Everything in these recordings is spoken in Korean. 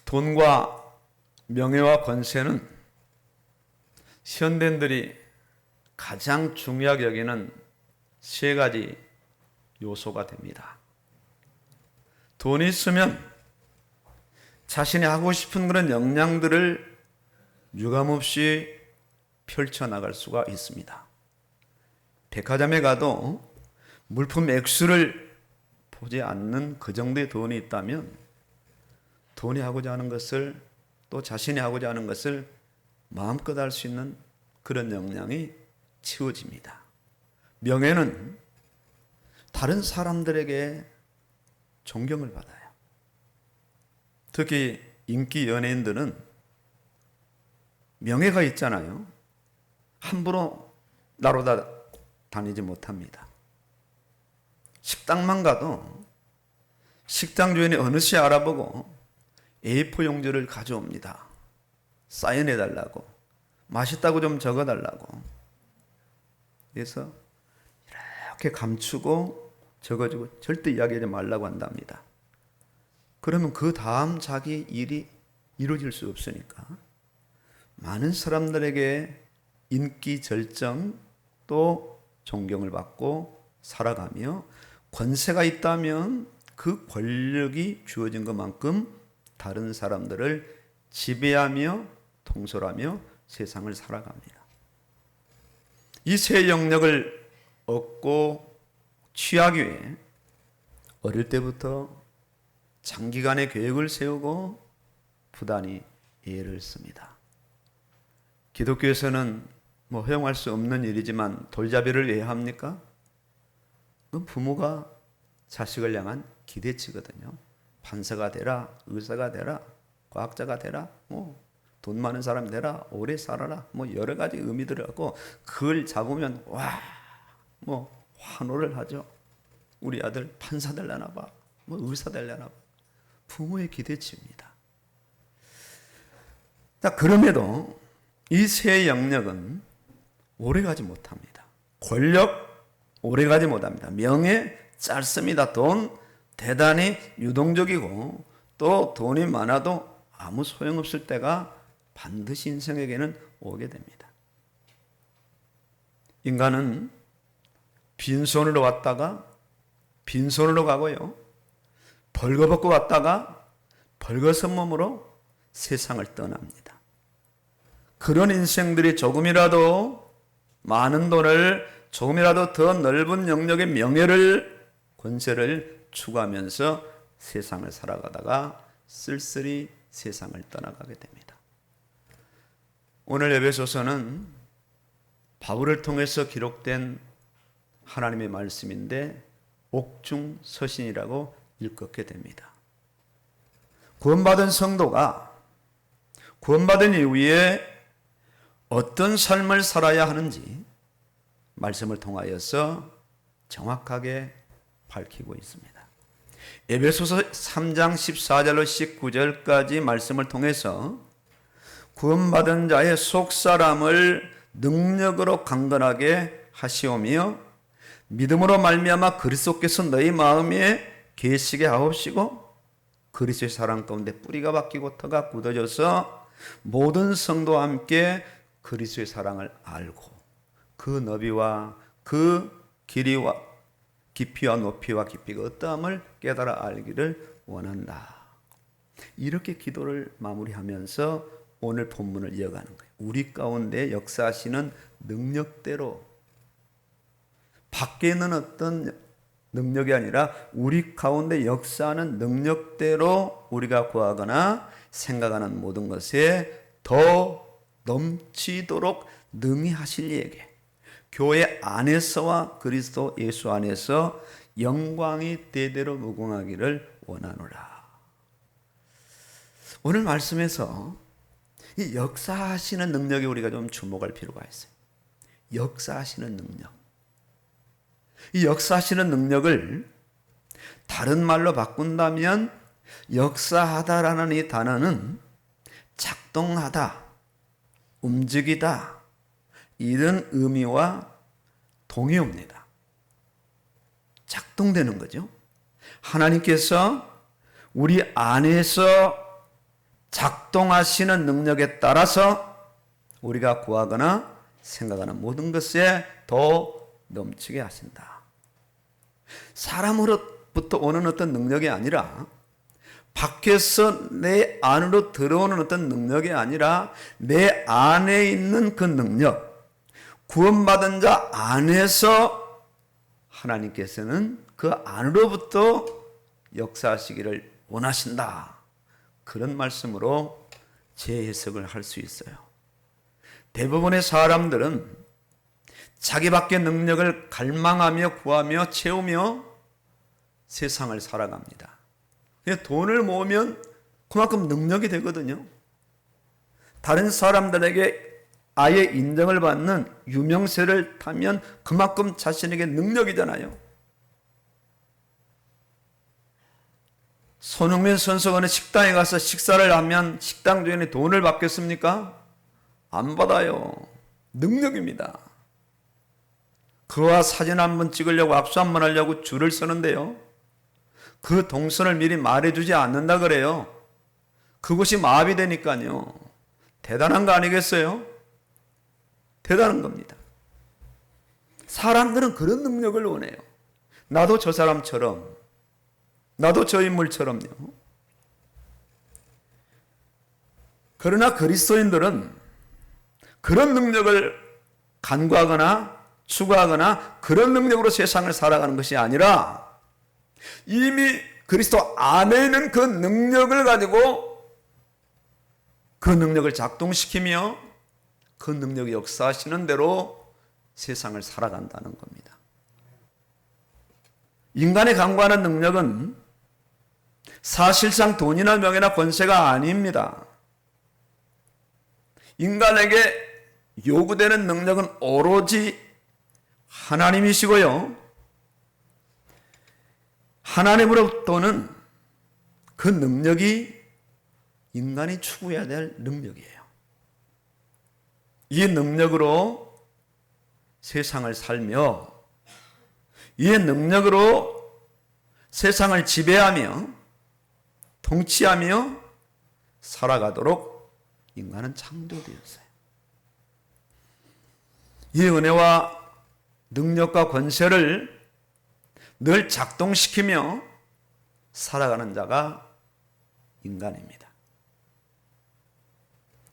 돈과 명예와 권세는 현대인들이 가장 중요하게 여기는 세 가지 요소가 됩니다. 돈이 있으면 자신이 하고 싶은 그런 역량들을 유감없이 펼쳐나갈 수가 있습니다. 백화점에 가도 물품 액수를 보지 않는 그 정도의 돈이 있다면 돈이 하고자 하는 것을 또 자신이 하고자 하는 것을 마음껏 할 수 있는 그런 역량이 채워집니다. 명예는 다른 사람들에게 존경을 받아요. 특히 인기 연예인들은 명예가 있잖아요. 함부로 나로다 다니지 못합니다. 식당만 가도 식당 주인이 어느새 알아보고 A4 용지를 가져옵니다. 사인해달라고, 맛있다고 좀 적어달라고. 그래서 이렇게 감추고 적어주고 절대 이야기하지 말라고 한답니다. 그러면 그 다음 자기 일이 이루어질 수 없으니까 많은 사람들에게 인기 절정 또 존경을 받고 살아가며 권세가 있다면 그 권력이 주어진 것만큼 다른 사람들을 지배하며 통솔하며 세상을 살아갑니다. 이 세 영역을 얻고 취하기 위해 어릴 때부터 장기간의 계획을 세우고 부단히 애를 씁니다. 기독교에서는 허용할 수 없는 일이지만 돌잡이를 왜 합니까? 그 부모가 자식을 향한 기대치거든요. 판사가 되라, 의사가 되라, 과학자가 되라, 돈 많은 사람 되라, 오래 살아라, 여러 가지 의미들을 갖고 그걸 잡으면 환호를 하죠. 우리 아들 판사 되려나 봐, 의사 되려나 봐. 부모의 기대치입니다. 그럼에도 이 세 영역은 오래가지 못합니다. 권력 오래가지 못합니다. 명예 짧습니다. 돈 대단히 유동적이고 또 돈이 많아도 아무 소용없을 때가 반드시 인생에게는 오게 됩니다. 인간은 빈손으로 왔다가 빈손으로 가고요. 벌거벗고 왔다가 벌거벗은 몸으로 세상을 떠납니다. 그런 인생들이 조금이라도 많은 돈을 조금이라도 더 넓은 영역의 명예를 권세를 추구하면서 세상을 살아가다가 쓸쓸히 세상을 떠나가게 됩니다. 오늘 에베소서는 바울을 통해서 기록된 하나님의 말씀인데 옥중서신이라고 일컫게 됩니다. 구원받은 성도가 구원받은 이후에 어떤 삶을 살아야 하는지 말씀을 통하여서 정확하게 밝히고 있습니다. 에베소서 3장 14절로 19절까지 말씀을 통해서 구원받은 자의 속사람을 능력으로 강건하게 하시오며 믿음으로 말미암아 그리스도께서 너희 마음에 계시게 하옵시고 그리스도의 사랑 가운데 뿌리가 박히고 터가 굳어져서 모든 성도와 함께 그리스도의 사랑을 알고 그 너비와 그 길이와 깊이와 높이와 깊이가 어떠함을 깨달아 알기를 원한다. 이렇게 기도를 마무리하면서 오늘 본문을 이어가는 거예요. 우리 가운데 역사하시는 능력대로 밖에 있는 어떤 능력이 아니라 우리 가운데 역사하는 능력대로 우리가 구하거나 생각하는 모든 것에 더 넘치도록 능히 하실 이에게 교회 안에서와 그리스도 예수 안에서 영광이 대대로 무궁하기를 원하노라. 오늘 말씀에서 이 역사하시는 능력에 우리가 좀 주목할 필요가 있어요. 역사하시는 능력. 이 역사하시는 능력을 다른 말로 바꾼다면 역사하다라는 이 단어는 작동하다, 움직이다 이런 의미와 동의옵니다. 작동되는 거죠. 하나님께서 우리 안에서 작동하시는 능력에 따라서 우리가 구하거나 생각하는 모든 것에 더 넘치게 하신다. 사람으로부터 오는 어떤 능력이 아니라, 밖에서 내 안으로 들어오는 어떤 능력이 아니라 내 안에 있는 그 능력, 구원받은 자 안에서 하나님께서는 그 안으로부터 역사하시기를 원하신다. 그런 말씀으로 재해석을 할 수 있어요. 대부분의 사람들은 자기밖에 능력을 갈망하며 구하며 채우며 세상을 살아갑니다. 돈을 모으면 그만큼 능력이 되거든요. 다른 사람들에게 아예 인정을 받는 유명세를 타면 그만큼 자신에게 능력이잖아요. 손흥민 선수가 어느 식당에 가서 식사를 하면 식당 주인이 돈을 받겠습니까? 안 받아요. 능력입니다. 그와 사진 한번 찍으려고, 압수 한번 하려고 줄을 서는데요, 그 동선을 미리 말해주지 않는다 그래요. 그것이 마비되니까요. 대단한 거 아니겠어요? 대단한 겁니다. 사람들은 그런 능력을 원해요. 나도 저 사람처럼, 나도 저 인물처럼요. 그러나 그리스도인들은 그런 능력을 간구하거나 추구하거나 그런 능력으로 세상을 살아가는 것이 아니라, 이미 그리스도 안에 있는 그 능력을 가지고 그 능력을 작동시키며 그 능력이 역사하시는 대로 세상을 살아간다는 겁니다. 인간의 강구하는 능력은 사실상 돈이나 명예나 권세가 아닙니다. 인간에게 요구되는 능력은 오로지 하나님이시고요, 하나님으로부터는 그 능력이 인간이 추구해야 될 능력이에요. 이 능력으로 세상을 살며, 이 능력으로 세상을 지배하며 통치하며 살아가도록 인간은 창조되었어요. 이 은혜와 능력과 권세를 늘 작동시키며 살아가는 자가 인간입니다.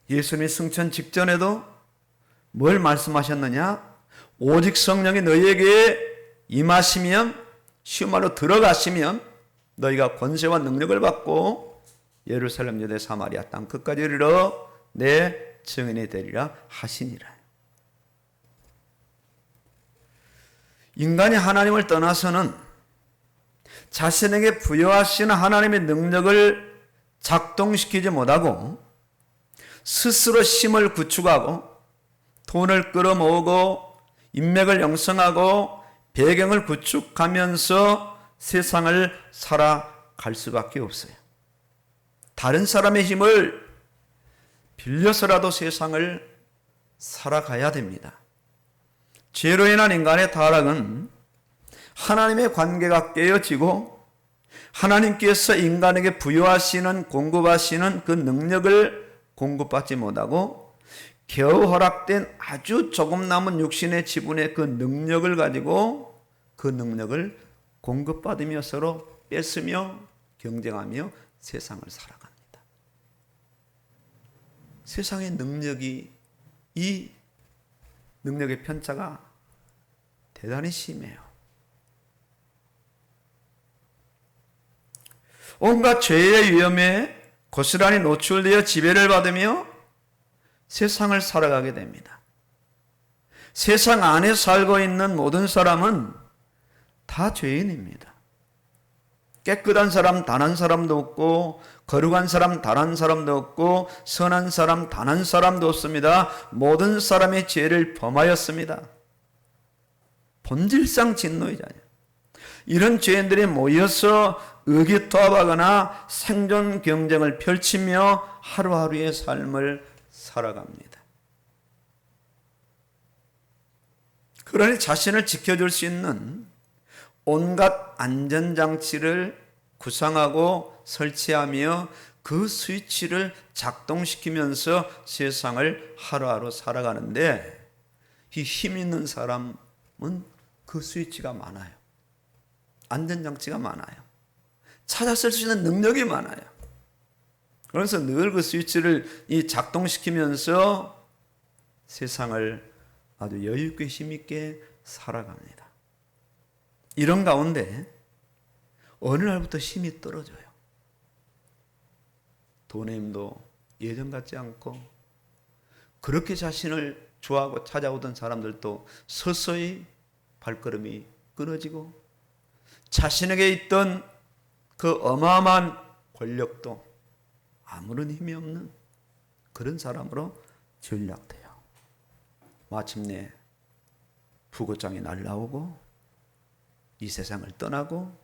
예수님이 승천 직전에도 뭘 말씀하셨느냐? 오직 성령이 너희에게 임하시면, 쉬운 말로 들어가시면 너희가 권세와 능력을 받고 예루살렘, 유대, 사마리아 땅 끝까지 이르러 내 증인이 되리라 하시니라. 인간이 하나님을 떠나서는 자신에게 부여하시는 하나님의 능력을 작동시키지 못하고 스스로 힘을 구축하고 돈을 끌어모으고 인맥을 형성하고 배경을 구축하면서 세상을 살아갈 수밖에 없어요. 다른 사람의 힘을 빌려서라도 세상을 살아가야 됩니다. 죄로 인한 인간의 타락은 하나님의 관계가 깨어지고 하나님께서 인간에게 부여하시는, 공급하시는 그 능력을 공급받지 못하고 겨우 허락된 아주 조금 남은 육신의 지분의 그 능력을 가지고 그 능력을 공급받으며 서로 뺏으며 경쟁하며 세상을 살아갑니다. 세상의 능력이, 이 능력의 편차가 대단히 심해요. 온갖 죄의 위험에 고스란히 노출되어 지배를 받으며 세상을 살아가게 됩니다. 세상 안에 살고 있는 모든 사람은 다 죄인입니다. 깨끗한 사람 단 한 사람도 없고, 거룩한 사람 단 한 사람도 없고, 선한 사람 단 한 사람도 없습니다. 모든 사람이 죄를 범하였습니다. 본질상 진노이잖아요. 이런 죄인들이 모여서 의기투합하거나 생존 경쟁을 펼치며 하루하루의 삶을 살아갑니다. 그러니 자신을 지켜줄 수 있는 온갖 안전장치를 구상하고 설치하며 그 스위치를 작동시키면서 세상을 하루하루 살아가는데, 이 힘 있는 사람은 그 스위치가 많아요. 안전장치가 많아요. 찾아 쓸 수 있는 능력이 많아요. 그래서 늘 그 스위치를 작동시키면서 세상을 아주 여유있게 힘있게 살아갑니다. 이런 가운데 어느 날부터 힘이 떨어져요. 돈의 힘도 예전 같지 않고, 그렇게 자신을 좋아하고 찾아오던 사람들도 서서히 발걸음이 끊어지고, 자신에게 있던 그 어마어마한 권력도 아무런 힘이 없는 그런 사람으로 전락돼요. 마침내 부고장이 날라오고 이 세상을 떠나고,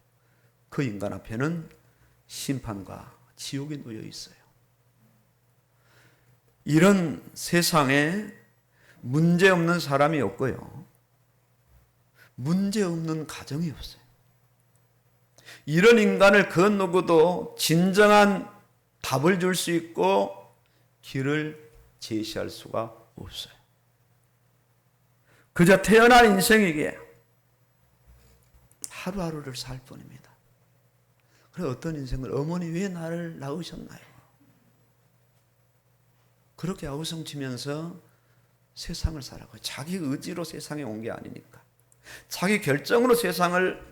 그 인간 앞에는 심판과 지옥이 놓여 있어요. 이런 세상에 문제 없는 사람이 없고요, 문제 없는 가정이 없어요. 이런 인간을 그 누구도 진정한 답을 줄 수 있고 길을 제시할 수가 없어요. 그저 태어난 인생이기에 하루하루를 살 뿐입니다. 그래, 어떤 인생을 어머니 왜 나를 낳으셨나요? 그렇게 아우성치면서 세상을 살아가고, 자기 의지로 세상에 온 게 아니니까, 자기 결정으로 세상을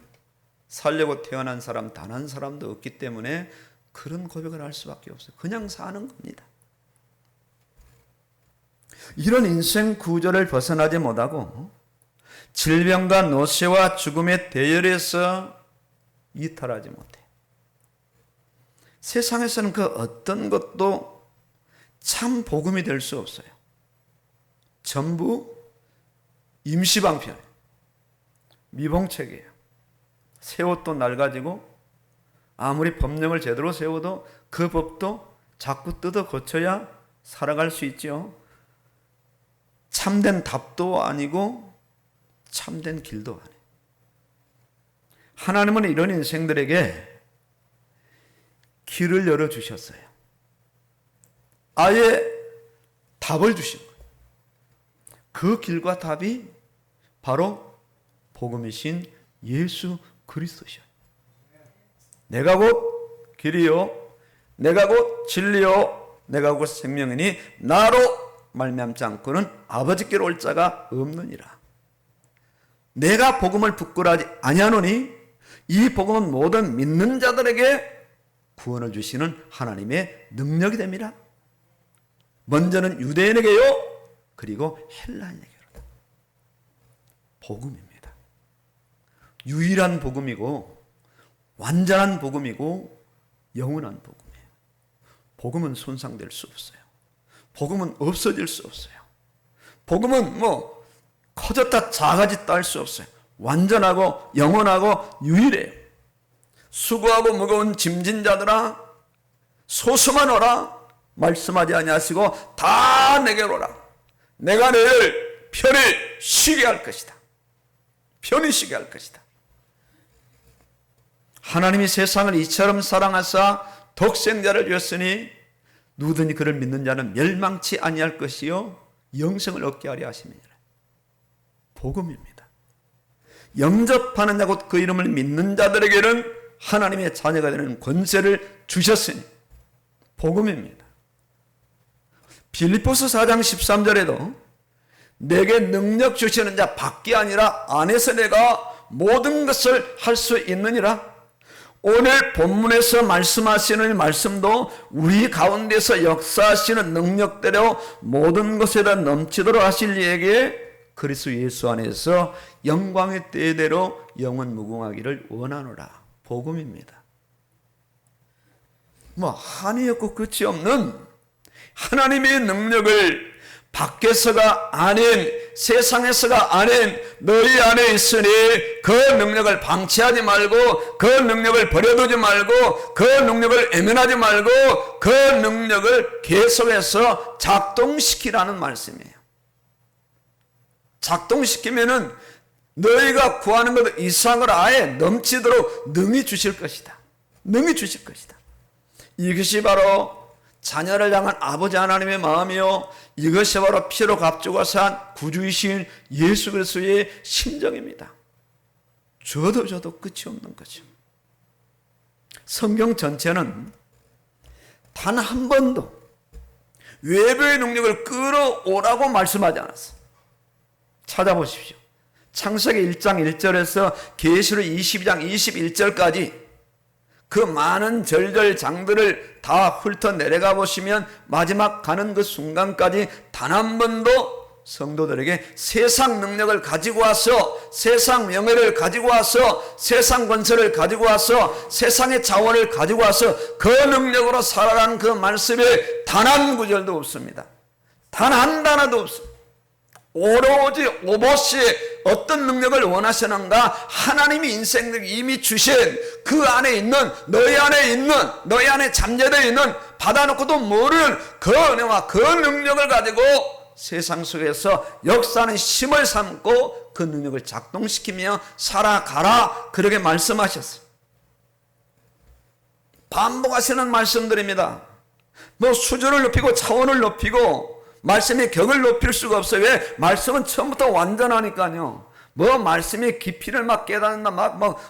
살려고 태어난 사람 단 한 사람도 없기 때문에 그런 고백을 할 수밖에 없어요. 그냥 사는 겁니다. 이런 인생 구조를 벗어나지 못하고 질병과 노쇠와 죽음의 대열에서 이탈하지 못해. 세상에서는 그 어떤 것도 참 복음이 될 수 없어요. 전부 임시방편이에요. 미봉책이에요. 새 옷도 낡아지고, 아무리 법령을 제대로 세워도 그 법도 자꾸 뜯어 고쳐야 살아갈 수 있죠. 참된 답도 아니고 참된 길도 아니에요. 하나님은 이런 인생들에게 길을 열어주셨어요. 아예 답을 주신 거예요. 그 길과 답이 바로 복음이신 예수 그리스도시요. 내가 곧 길이요, 내가 곧 진리요, 내가 곧 생명이니 나로 말미암지 않고는 아버지께로 올 자가 없느니라. 내가 복음을 부끄러워하지 아니하노니 이 복음은 모든 믿는 자들에게 구원을 주시는 하나님의 능력이 됩니다. 먼저는 유대인에게요, 그리고 헬라인에게로다. 복음입니다. 유일한 복음이고 완전한 복음이고 영원한 복음이에요. 복음은 손상될 수 없어요. 복음은 없어질 수 없어요. 복음은 커졌다 작아졌다 할 수 없어요. 완전하고 영원하고 유일해요. 수고하고 무거운 짐진 자들아 소수만 오라. 말씀하지 아니하시고 다 내게로 오라. 내가 너희를 편히 쉬게 할 것이다. 편히 쉬게 할 것이다. 하나님이 세상을 이처럼 사랑하사 독생자를 주었으니 누구든지 그를 믿는 자는 멸망치 아니할 것이요 영생을 얻게 하려 하심이니라. 복음입니다. 영접하는 자 곧 그 이름을 믿는 자들에게는 하나님의 자녀가 되는 권세를 주셨으니 복음입니다. 빌립보서 4장 13절에도 내게 능력 주시는 자 밖이 아니라 안에서 내가 모든 것을 할 수 있느니라. 오늘 본문에서 말씀하시는 말씀도 우리 가운데서 역사하시는 능력대로 모든 것에 다 넘치도록 하실 이에게 그리스도 예수 안에서 영광의 때대로 영원 무궁하기를 원하노라. 복음입니다. 한이 없고 끝이 없는 하나님의 능력을 밖에서가 아닌, 세상에서가 아닌 너희 안에 있으니 그 능력을 방치하지 말고, 그 능력을 버려두지 말고, 그 능력을 애면하지 말고 그 능력을 계속해서 작동시키라는 말씀이에요. 작동시키면은 너희가 구하는 것 이상을 아예 넘치도록 능히 주실 것이다. 능히 주실 것이다. 이것이 바로 자녀를 향한 아버지 하나님의 마음이요, 이것이 바로 피로 값주고 산 구주이신 예수 그리스도의 심정입니다. 저도 끝이 없는 거죠. 성경 전체는 단 한 번도 외부의 능력을 끌어오라고 말씀하지 않았어요. 찾아보십시오. 창세기 1장 1절에서 계시록 22장 21절까지 그 많은 절절장들을 다 훑어 내려가 보시면 마지막 가는 그 순간까지 단 한 번도 성도들에게 세상 능력을 가지고 와서, 세상 명예를 가지고 와서, 세상 권세를 가지고 와서, 세상의 자원을 가지고 와서 그 능력으로 살아가는 그 말씀에 단 한 구절도 없습니다. 단 한 단어도 없습니다. 오로지 어떤 능력을 원하시는가? 하나님이 인생을 이미 주신 그 안에 있는, 너희 안에 잠재되어 있는, 받아놓고도 모르는 그 은혜와 그 능력을 가지고 세상 속에서 역사하는 힘을 삼고 그 능력을 작동시키며 살아가라, 그렇게 말씀하셨어요. 반복하시는 말씀들입니다. 뭐 수준을 높이고 차원을 높이고 말씀의 격을 높일 수가 없어요. 왜? 말씀은 처음부터 완전하니까요. 뭐 말씀의 깊이를 막 깨닫는다,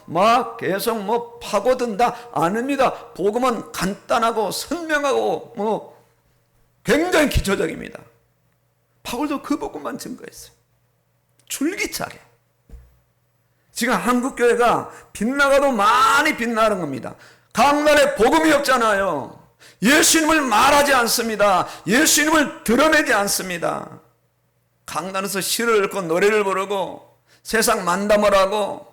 막 계속 뭐 파고든다, 아닙니다. 복음은 간단하고 선명하고 뭐 굉장히 기초적입니다. 바울도 그 복음만 증거했어요. 줄기차게. 지금 한국교회가 빗나가도 많이 빛나는 겁니다. 강단에 복음이 없잖아요. 예수님을 말하지 않습니다. 예수님을 드러내지 않습니다. 강단에서 시를 읽고 노래를 부르고 세상 만담을 하고,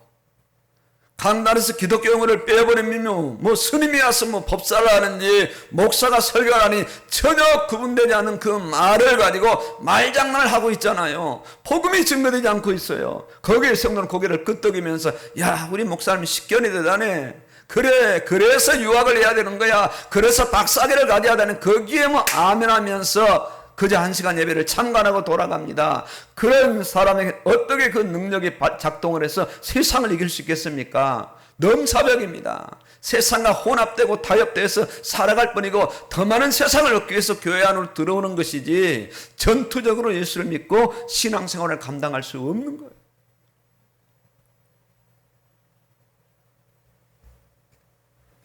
강단에서 기독교 용어를 빼버리면 뭐 스님이 와서 뭐 법사를 하는지 목사가 설교를 하니 전혀 구분되지 않는 그 말을 가지고 말장난을 하고 있잖아요. 복음이 증거되지 않고 있어요. 거기에 성도는 고개를 끄덕이면서, 야, 우리 목사님이 식견이 대단해. 그래, 그래서 유학을 해야 되는 거야. 그래서 박사학위를 가져야 되는, 거기에 뭐 아멘하면서 그저 1시간 예배를 참관하고 돌아갑니다. 그런 사람에게 어떻게 그 능력이 작동을 해서 세상을 이길 수 있겠습니까? 넘사벽입니다. 세상과 혼합되고 타협돼서 살아갈 뿐이고, 더 많은 세상을 얻기 위해서 교회 안으로 들어오는 것이지 전투적으로 예수를 믿고 신앙생활을 감당할 수 없는 거예요.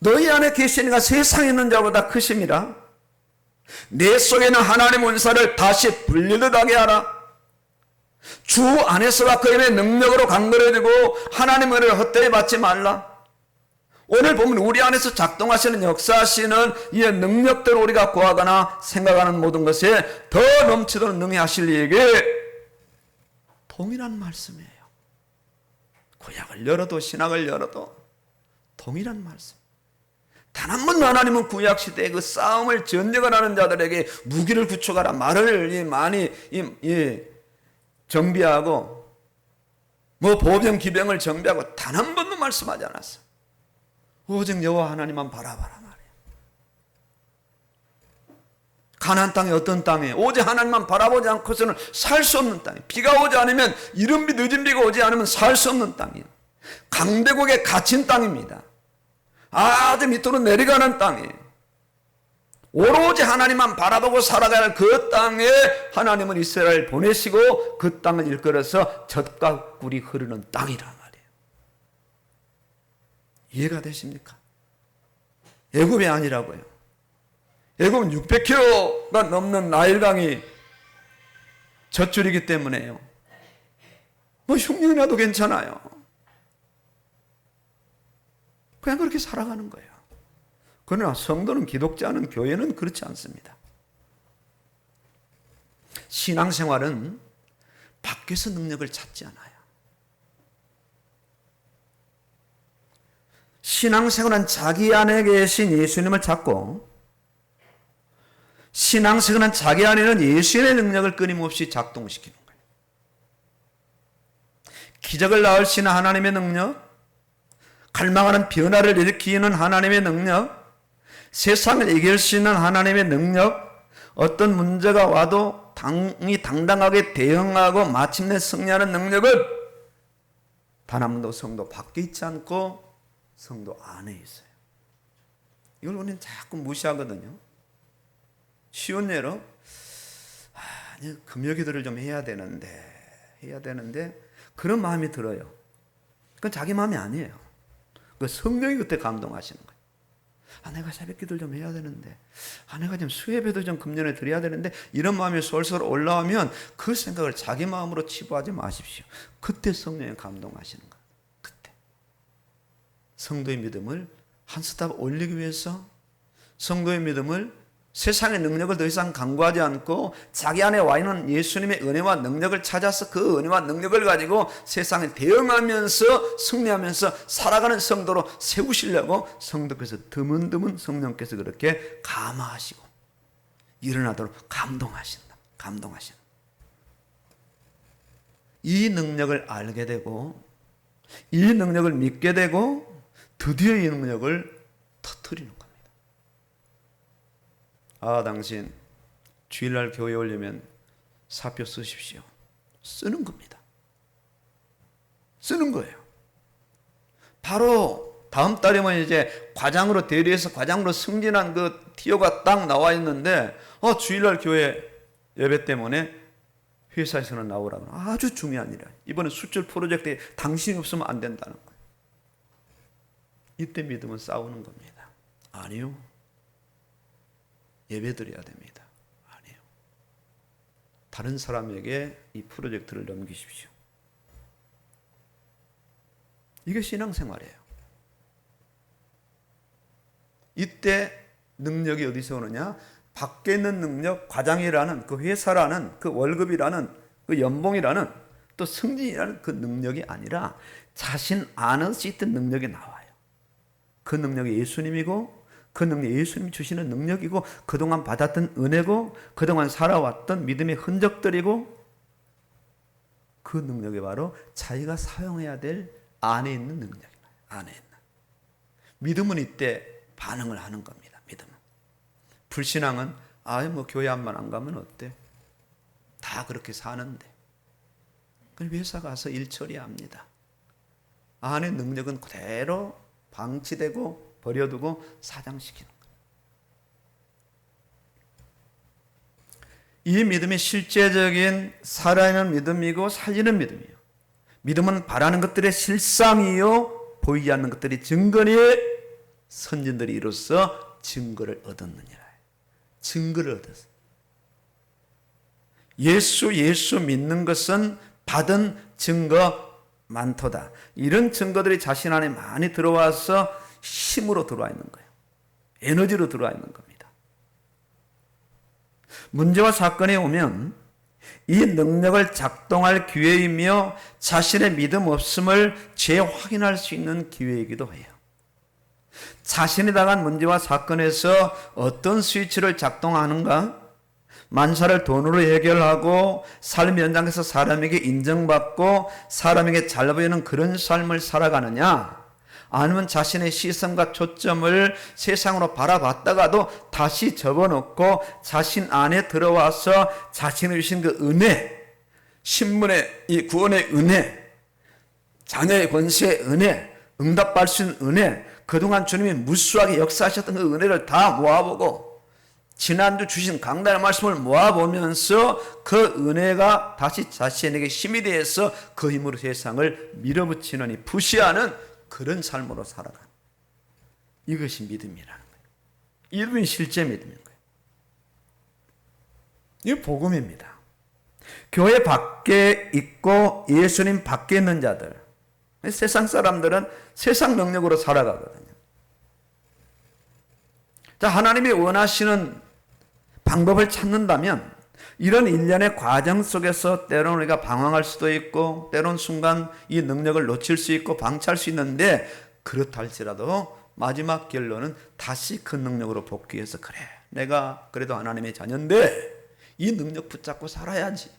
너희 안에 계시니가 세상에 있는 자보다 크심이라. 내 속에는 하나님의 은사를 다시 불리듯 하게 하라. 주 안에서가 그 힘의 능력으로 강건해지고 하나님의 은혜를 헛되이 받지 말라. 오늘 보면 우리 안에서 작동하시는, 역사하시는 이 능력대로 우리가 구하거나 생각하는 모든 것에 더 넘치도록 능히 하실 이에게 동일한 말씀이에요. 구약을 열어도 신약을 열어도 동일한 말씀. 단 한 번도 하나님은 구약시대에 그 싸움을 전쟁을 하는 자들에게 무기를 구축하라, 말을 많이 정비하고 뭐 보병 기병을 정비하고 단 한 번도 말씀하지 않았어. 오직 여호와 하나님만 바라봐라 말이야. 가나안 땅이 어떤 땅이에요? 오직 하나님만 바라보지 않고서는 살 수 없는 땅이에요. 비가 오지 않으면, 이른 비 늦은 비가 오지 않으면 살 수 없는 땅이에요. 강대국에 갇힌 땅입니다. 아주 밑으로 내려가는 땅이에요. 오로지 하나님만 바라보고 살아갈 그 땅에 하나님은 이스라엘을 보내시고 그 땅을 일컬어서 젖과 꿀이 흐르는 땅이란 말이에요. 이해가 되십니까? 애굽이 아니라고요. 애굽은 600km가 넘는 나일강이 젖줄이기 때문에요. 뭐 흉년이라도 괜찮아요. 그냥 그렇게 살아가는 거예요. 그러나 성도는, 기독자는, 교회는 그렇지 않습니다. 신앙생활은 밖에서 능력을 찾지 않아요. 신앙생활은 자기 안에 계신 예수님을 찾고, 신앙생활은 자기 안에는 예수의 능력을 끊임없이 작동시키는 거예요. 기적을 낳으시는 하나님의 능력, 갈망하는 변화를 일으키는 하나님의 능력, 세상을 이길 수 있는 하나님의 능력, 어떤 문제가 와도 당당하게 대응하고 마침내 승리하는 능력은 단 한 번도 성도 밖에 있지 않고 성도 안에 있어요. 이걸 우리는 자꾸 무시하거든요. 쉬운 예로 금요 기도를 좀 해야 되는데 그런 마음이 들어요. 그건 자기 마음이 아니에요. 그 성령이 그때 감동하시는 거예요. 내가 새벽 기도를 좀 해야 되는데, 내가 좀 수예배도 좀 금년에 드려야 되는데, 이런 마음이 솔솔 올라오면 그 생각을 자기 마음으로 치부하지 마십시오. 그때 성령이 감동하시는 거예요. 그때 성도의 믿음을 한 스탑 올리기 위해서, 성도의 믿음을 세상의 능력을 더 이상 강구하지 않고 자기 안에 와 있는 예수님의 은혜와 능력을 찾아서 그 은혜와 능력을 가지고 세상에 대응하면서 승리하면서 살아가는 성도로 세우시려고 성도께서 드문드문 성령께서 그렇게 감화하시고 일어나도록 감동하신다. 이 능력을 알게 되고 이 능력을 믿게 되고 드디어 이 능력을 터뜨리는 겁니다. 당신 주일날 교회에 오려면 사표 쓰십시오. 쓰는 겁니다. 쓰는 거예요. 바로 다음 달이면 이제 과장으로 대리해서 과장으로 승진한 그 티오가 딱 나와 있는데 주일날 교회 예배 때문에 회사에서는 나오라고. 아주 중요한 일이야. 이번에 수출 프로젝트에 당신이 없으면 안 된다는 거예요. 이때 믿음은 싸우는 겁니다. 아니요. 예배드려야 됩니다. 아니에요. 다른 사람에게 이 프로젝트를 넘기십시오. 이게 신앙생활이에요. 이때 능력이 어디서 오느냐? 밖에 있는 능력, 과장이라는 그 회사라는 그 월급이라는 그 연봉이라는 또 승진이라는 그 능력이 아니라 자신 안에서 있던 능력이 나와요. 그 능력이 예수님이고 그 능력이 예수님이 주시는 능력이고 그동안 받았던 은혜고 그동안 살아왔던 믿음의 흔적들이고 그 능력이 바로 자기가 사용해야 될 안에 있는 능력이에요. 안에 있는. 믿음은 이때 반응을 하는 겁니다. 믿음은. 불신앙은 교회 한번 안 가면 어때? 다 그렇게 사는데. 그럼 회사 가서 일 처리합니다. 안에 능력은 그대로 방치되고 버려두고 사장시키는 거예요. 이 믿음이 실제적인 살아있는 믿음이고 살리는 믿음이에요. 믿음은 바라는 것들의 실상이요 보이지 않는 것들이 증거니 선진들이 이로써 증거를 얻었느니라. 증거를 얻었어. 예수 믿는 것은 받은 증거 많도다. 이런 증거들이 자신 안에 많이 들어와서 힘으로 들어와 있는 거예요. 에너지로 들어와 있는 겁니다. 문제와 사건이 오면 이 능력을 작동할 기회이며 자신의 믿음 없음을 재확인할 수 있는 기회이기도 해요. 자신이 당한 문제와 사건에서 어떤 스위치를 작동하는가? 만사를 돈으로 해결하고 삶 현장에서 사람에게 인정받고 사람에게 잘 보이는 그런 삶을 살아가느냐? 아니면 자신의 시선과 초점을 세상으로 바라봤다가도 다시 접어놓고 자신 안에 들어와서 자신을 주신 그 은혜, 신분의 이 구원의 은혜, 자녀의 권세의 은혜, 응답받을 수 있는 은혜, 그동안 주님이 무수하게 역사하셨던 그 은혜를 다 모아보고 지난주 주신 강단의 말씀을 모아보면서 그 은혜가 다시 자신에게 힘이 되어서 그 힘으로 세상을 밀어붙이느니 부시하는 그런 삶으로 살아가는 이것이 믿음이라는 거예요. 이름이 실제 믿음인 거예요. 이게 복음입니다. 교회 밖에 있고 예수님 밖에 있는 자들, 세상 사람들은 세상 능력으로 살아가거든요. 자, 하나님이 원하시는 방법을 찾는다면 이런 일련의 과정 속에서 때로는 우리가 방황할 수도 있고 때로는 순간 이 능력을 놓칠 수 있고 방치할 수 있는데 그렇다 할지라도 마지막 결론은 다시 그 능력으로 복귀해서 그래 내가 그래도 하나님의 자녀인데 이 능력 붙잡고 살아야지.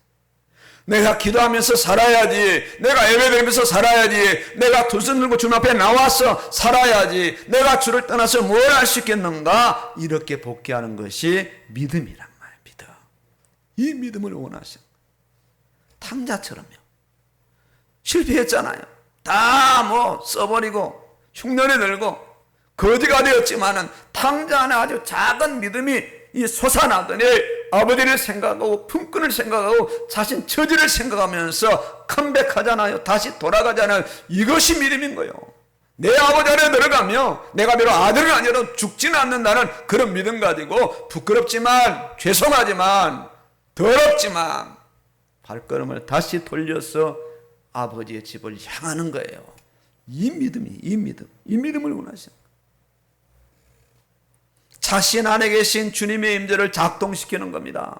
내가 기도하면서 살아야지. 내가 예배드리면서 살아야지. 내가 두 손 들고 주님 앞에 나와서 살아야지. 내가 주를 떠나서 뭘 할 수 있겠는가? 이렇게 복귀하는 것이 믿음이란 말이에요. 믿음. 이 믿음을 원하셔. 탕자처럼요. 실패했잖아요. 다 써버리고 흉년에 들고 거지가 되었지만은 탕자 안에 아주 작은 믿음이 이 솟아나더니 아버지를 생각하고 품꾼을 생각하고 자신 처지를 생각하면서 컴백하잖아요. 다시 돌아가잖아요. 이것이 믿음인 거예요. 내 아버지 안에 들어가며 내가 비록 아들이 아니라 죽지는 않는다는 그런 믿음 가지고 부끄럽지만 죄송하지만 더럽지만 발걸음을 다시 돌려서 아버지의 집을 향하는 거예요. 이 믿음을 원하시는 거예요. 자신 안에 계신 주님의 임재를 작동시키는 겁니다.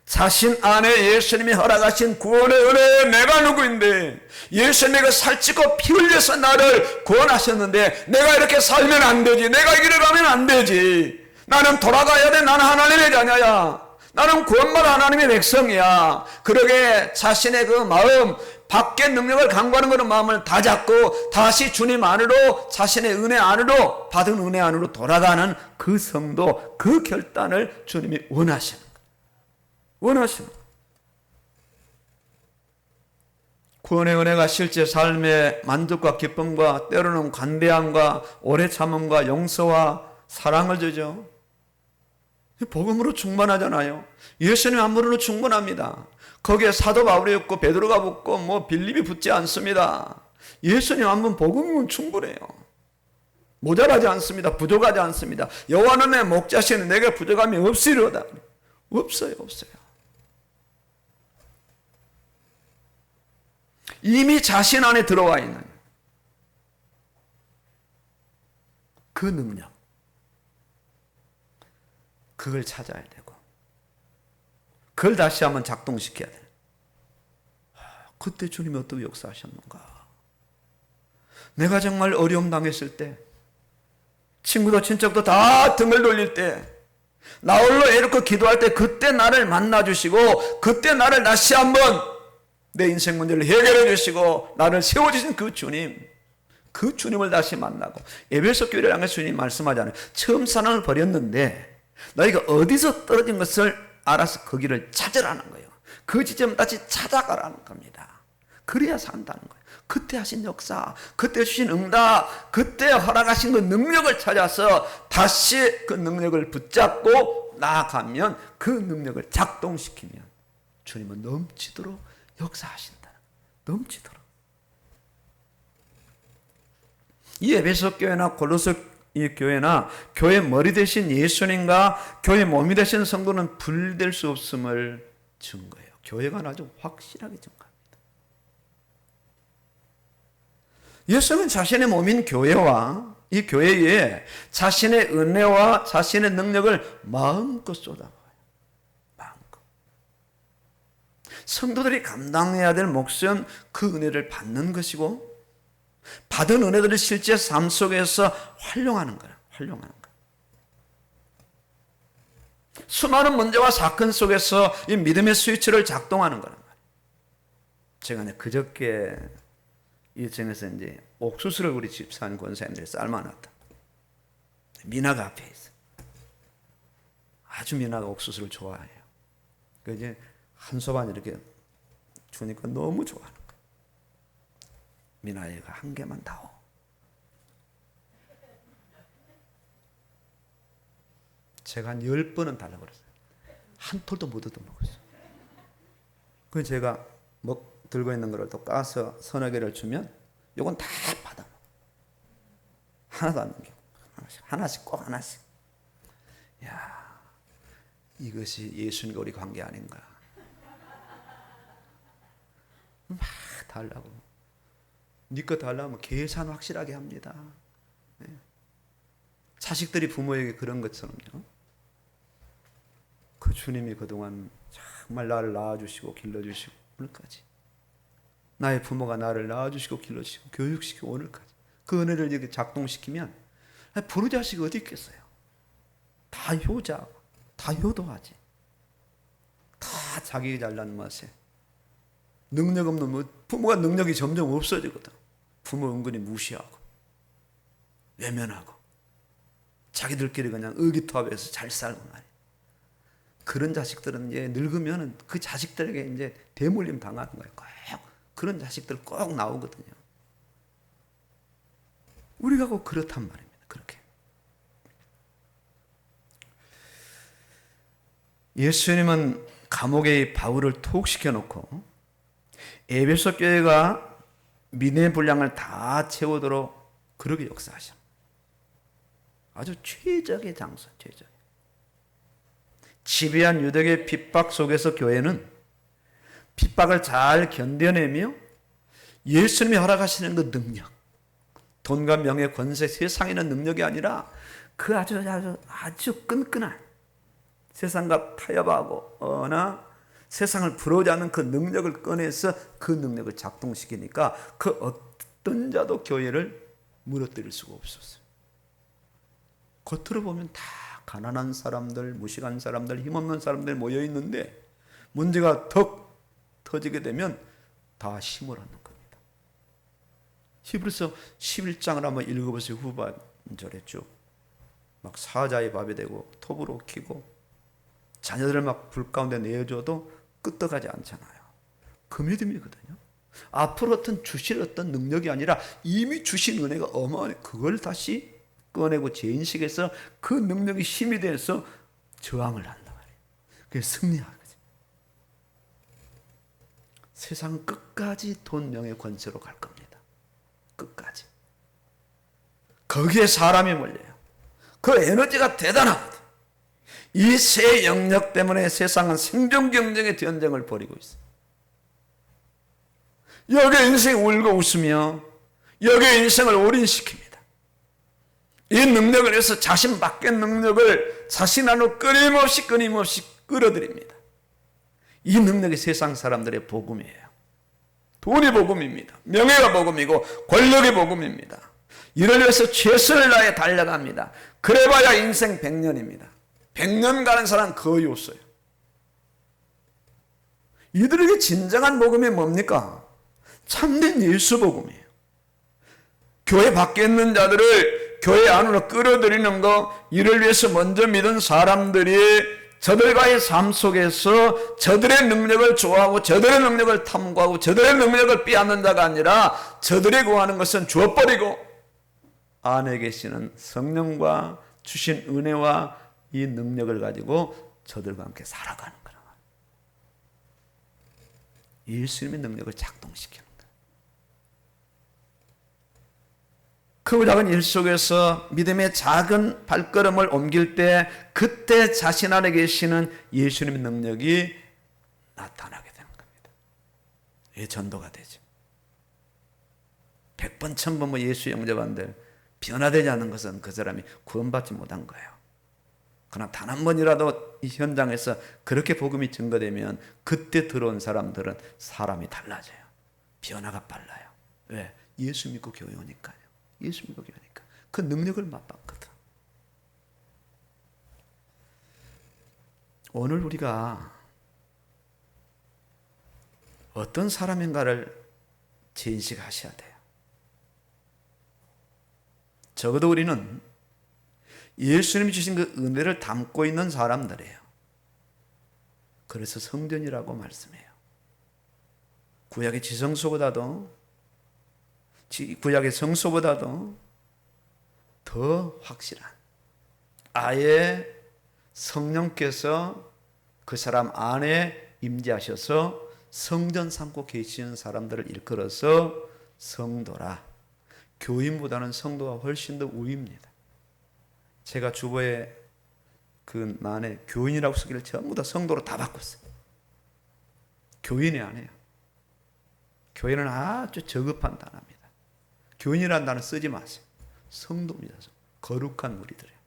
자신 안에 예수님이 허락하신 구원의 은혜에 내가 누구인데, 예수님이 살찌고 피 흘려서 나를 구원하셨는데 내가 이렇게 살면 안 되지, 내가 이 길을 가면 안 되지, 나는 돌아가야 돼, 나는 하나님의 자녀야, 나는 구원받은 하나님의 백성이야. 그러게 자신의 그 마음, 밖의 능력을 강구하는 그런 마음을 다 잡고 다시 주님 안으로, 자신의 은혜 안으로, 받은 은혜 안으로 돌아가는 그 성도, 그 결단을 주님이 원하시는 거예요. 구원의 은혜가 실제 삶의 만족과 기쁨과 때로는 관대함과 오래 참음과 용서와 사랑을 주죠. 복음으로 충만하잖아요. 예수님 한 분으로 충분합니다. 거기에 사도 바울이 없고 베드로가 붙고 뭐 빌립이 붙지 않습니다. 예수님 한 분 복음이면 충분해요. 모자라지 않습니다. 부족하지 않습니다. 여호와는 내 목자시니 내게 부족함이 없으리로다. 없어요. 이미 자신 안에 들어와 있는 그 능력, 그걸 찾아야 되고 그걸 다시 한번 작동시켜야 돼요. 그때 주님이 어떻게 역사하셨는가. 내가 정말 어려움 당했을 때, 친구도 친척도 다 등을 돌릴 때, 나 홀로 이렇게 기도할 때 그때 나를 만나주시고 그때 나를 다시 한번 내 인생 문제를 해결해 주시고 나를 세워주신 그 주님, 그 주님을 다시 만나고, 에베소 교회를 향해 주님 말씀하잖아요. 처음 사랑을 버렸는데 너희가 어디서 떨어진 것을 알아서 그 길을 찾으라는 거예요. 그 지점 다시 찾아가라는 겁니다. 그래야 산다는 거예요. 그때 하신 역사, 그때 주신 응답, 그때 허락하신 그 능력을 찾아서 다시 그 능력을 붙잡고 나아가면, 그 능력을 작동시키면 주님은 넘치도록 역사하신다. 넘치도록. 이 에베소 교회나 골로새 이 교회나 교회 머리 대신 예수님과 교회 몸이 되신 성도는 분리될 수 없음을 증거해요. 교회가 아주 확실하게 증거합니다. 예수는 자신의 몸인 교회와 이 교회에 자신의 은혜와 자신의 능력을 마음껏 쏟아부어요. 마음껏. 성도들이 감당해야 될 몫은 그 은혜를 받는 것이고, 받은 은혜들을 실제 삶 속에서 활용하는 거예요. 수많은 문제와 사건 속에서 이 믿음의 스위치를 작동하는 거란 말이에요. 제가 그저께 일정에서 이제 옥수수를 우리 집사님 권사님들이 삶아놨다. 미나가 앞에 있어. 아주 미나가 옥수수를 좋아해요. 그 이제 한 소반 이렇게 주니까 너무 좋아하는 거예요. 미나이가 한 개만 다오. 제가 한 10번은 달라고 그랬어요. 한 톨도 못 얻어먹었어요. 그래서 제가 들고 있는 거를 또 까서 서너 개를 주면 요건 다 받아. 하나도 안 남기고. 하나씩 꼭 하나씩. 야, 이것이 예수님과 우리 관계 아닌가. 막 달라고. 네 거 달라면 계산 확실하게 합니다. 네. 자식들이 부모에게 그런 것처럼요. 그 주님이 그동안 정말 나를 낳아주시고 길러주시고 오늘까지, 나의 부모가 나를 낳아주시고 길러주시고 교육시키고 오늘까지 그 은혜를 이렇게 작동시키면 부르자식이 어디 있겠어요. 다 효자하고 다 효도하지. 다 자기 잘난 맛에 능력 없는, 부모가 능력이 점점 없어지거든. 부모 은근히 무시하고 외면하고 자기들끼리 그냥 의기투합해서 잘 살고 말이야. 그런 자식들은 이제 늙으면 그 자식들에게 이제 대물림 당하는 거예요. 꼭 그런 자식들 꼭 나오거든요. 우리가 꼭 그렇단 말입니다. 그렇게. 예수님은 감옥에 바울을 투옥시켜 놓고 에베소 교회가 믿음의 분량을 다 채우도록 그렇게 역사하셔. 아주 최적의 장소, 최적. 지배한 유대의 핍박 속에서 교회는 핍박을 잘 견뎌내며 예수님이 허락하시는 그 능력, 돈과 명예, 권세, 세상에 있는 능력이 아니라 그 아주 끈끈한 세상과 타협하고 세상을 부러우지 않는 그 능력을 꺼내서 그 능력을 작동시키니까 그 어떤 자도 교회를 무너뜨릴 수가 없었어요. 겉으로 보면 다 가난한 사람들, 무식한 사람들, 힘없는 사람들 모여 있는데 문제가 턱 터지게 되면 다 힘을 얻는 겁니다. 히브리서 11장을 한번 읽어보세요. 후반절에 쭉 막 사자의 밥이 되고 톱으로 키고 자녀들을 막 불 가운데 내어줘도 끄떡하지 않잖아요. 그 믿음이거든요. 앞으로 어떤 주실 어떤 능력이 아니라 이미 주신 은혜가 어마어마해. 그걸 다시 꺼내고 재인식해서 그 능력이 힘이 돼서 저항을 한단 말이에요. 그게 승리하거든요. 세상은 끝까지 돈, 명예, 권세로 갈 겁니다. 끝까지. 거기에 사람이 몰려요. 그 에너지가 대단하거든요. 이 세 영역 때문에 세상은 생존 경쟁의 전쟁을 벌이고 있어요. 여기에 인생이 울고 웃으며 여기에 인생을 올인시킵니다. 이 능력을 위해서 자신 밖의 능력을 자신 안으로 끊임없이 끌어들입니다. 이 능력이 세상 사람들의 복음이에요. 돈이 복음입니다. 명예가 복음이고 권력이 복음입니다. 이를 위해서 최선을 다해 달려갑니다. 그래봐야 인생 100년입니다. 100년 가는 사람 거의 없어요. 이들에게 진정한 복음이 뭡니까? 참된 예수 복음이에요. 교회 밖에 있는 자들을 교회 안으로 끌어들이는 거, 이를 위해서 먼저 믿은 사람들이 저들과의 삶 속에서 저들의 능력을 좋아하고 저들의 능력을 탐구하고 저들의 능력을 빼앗는 자가 아니라 저들이 구하는 것은 주어버리고 안에 계시는 성령과 주신 은혜와 이 능력을 가지고 저들과 함께 살아가는 거라. 예수님의 능력을 작동시키는 거예요. 크고 작은 일 속에서 믿음의 작은 발걸음을 옮길 때 그때 자신 안에 계시는 예수님의 능력이 나타나게 되는 겁니다. 이게 전도가 되죠. 100번 1000번 예수 영접한들 변화되지 않는 것은 그 사람이 구원받지 못한 거예요. 그러나 단 한 번이라도 이 현장에서 그렇게 복음이 증거되면 그때 들어온 사람들은 사람이 달라져요. 변화가 빨라요. 왜? 예수 믿고 교회 오니까요. 예수 믿고 교회 오니까. 그 능력을 맛봤거든. 오늘 우리가 어떤 사람인가를 재인식하셔야 돼요. 적어도 우리는 예수님이 주신 그 은혜를 담고 있는 사람들이에요. 그래서 성전이라고 말씀해요. 구약의 지성소보다도 구약의 성소보다도 더 확실한, 아예 성령께서 그 사람 안에 임재하셔서 성전 삼고 계시는 사람들을 일컬어서 성도라. 교인보다는 성도가 훨씬 더 우위입니다. 제가 주보에 그 만에 교인이라고 쓰기를 전부 다 성도로 다 바꿨어요. 교인이 아니에요. 교인은 아주 저급한 단어입니다. 교인이라는 단어 쓰지 마세요. 성도입니다. 거룩한 우리들이에요.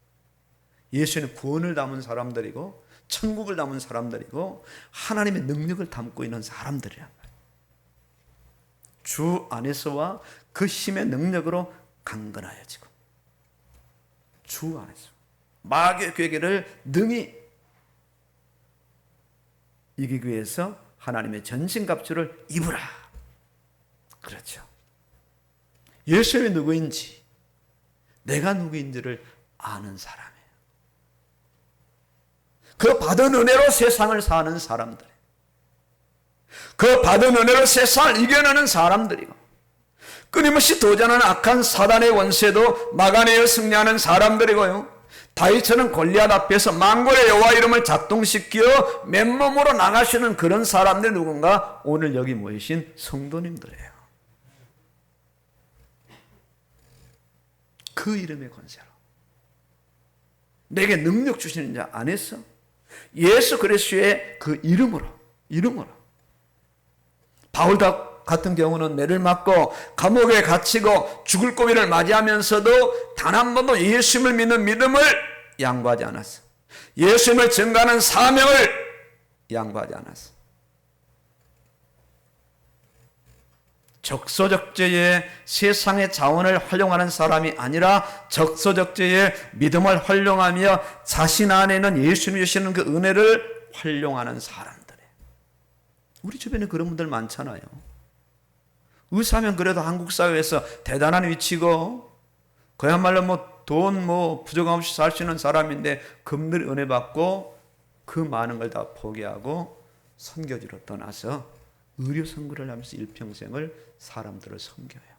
예수는 구원을 담은 사람들이고 천국을 담은 사람들이고 하나님의 능력을 담고 있는 사람들이란 말이에요. 주 안에서와 그 힘의 능력으로 강건하여지고 주 안에서 마귀의 괴계를 능히 이기기 위해서 하나님의 전신갑주를 입으라. 그렇죠. 예수님이 누구인지, 내가 누구인지를 아는 사람이에요. 그 받은 은혜로 세상을 사는 사람들, 그 받은 은혜로 세상을 이겨내는 사람들이고, 끊임없이 도전하는 악한 사단의 원수에도 막아내어 승리하는 사람들이고요. 다윗처럼 골리앗 앞에서 만골의 여호와 이름을 작동시켜 맨몸으로 나가시는 그런 사람들 누군가 오늘 여기 모이신 성도님들이에요. 그 이름의 권세로 내게 능력 주시는 자 안에서 예수 그리스도의 그 이름으로 바울 같은 경우는 매를 맞고 감옥에 갇히고 죽을 고비를 맞이하면서도 단 한 번도 예수님을 믿는 믿음을 양보하지 않았어. 예수님을 증거하는 사명을 양보하지 않았어. 적소적재에 세상의 자원을 활용하는 사람이 아니라 적소적재에 믿음을 활용하며 자신 안에는 예수님이 주시는 그 은혜를 활용하는 사람들이에요. 우리 주변에 그런 분들 많잖아요. 의사면 그래도 한국 사회에서 대단한 위치고 그야말로 돈 부족함 없이 살 수 있는 사람인데 금늘 은혜 받고 그 많은 걸 다 포기하고 선교지로 떠나서 의료 선교를 하면서 일평생을 사람들을 섬겨요.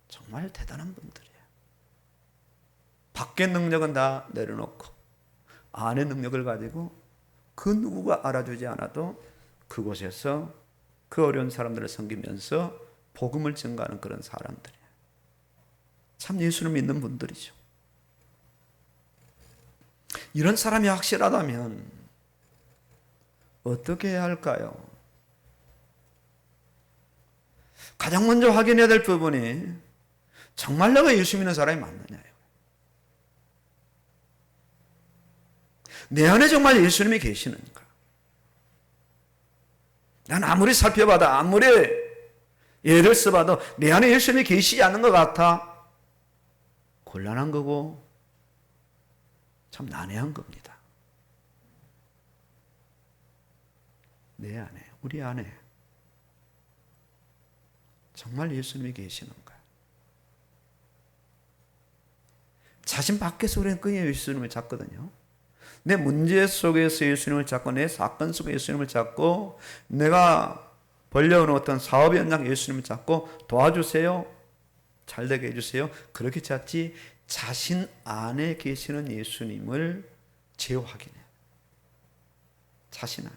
정말 대단한 분들이에요. 밖의 능력은 다 내려놓고 안의 능력을 가지고 그 누구가 알아주지 않아도 그곳에서 그 어려운 사람들을 섬기면서 복음을 증거하는 그런 사람들이에요. 참 예수를 믿는 분들이죠. 이런 사람이 확실하다면 어떻게 해야 할까요? 가장 먼저 확인해야 될 부분이 정말 내가 예수 믿는 사람이 맞느냐예요. 내 안에 정말 예수님이 계시는가? 난 아무리 살펴봐도 아무리 예를 써봐도 내 안에 예수님이 계시지 않는 것 같아 곤란한 거고 참 난해한 겁니다. 내 안에, 우리 안에 정말 예수님이 계시는가? 자신 밖에서 우리는 끊임없이 예수님을 찾거든요. 내 문제 속에서 예수님을 찾고 내 사건 속에 예수님을 찾고 내가 벌려오는 어떤 사업의 현장 예수님을 찾고 도와주세요. 잘되게 해주세요. 그렇게 찾지 자신 안에 계시는 예수님을 재확인해요. 자신 안에.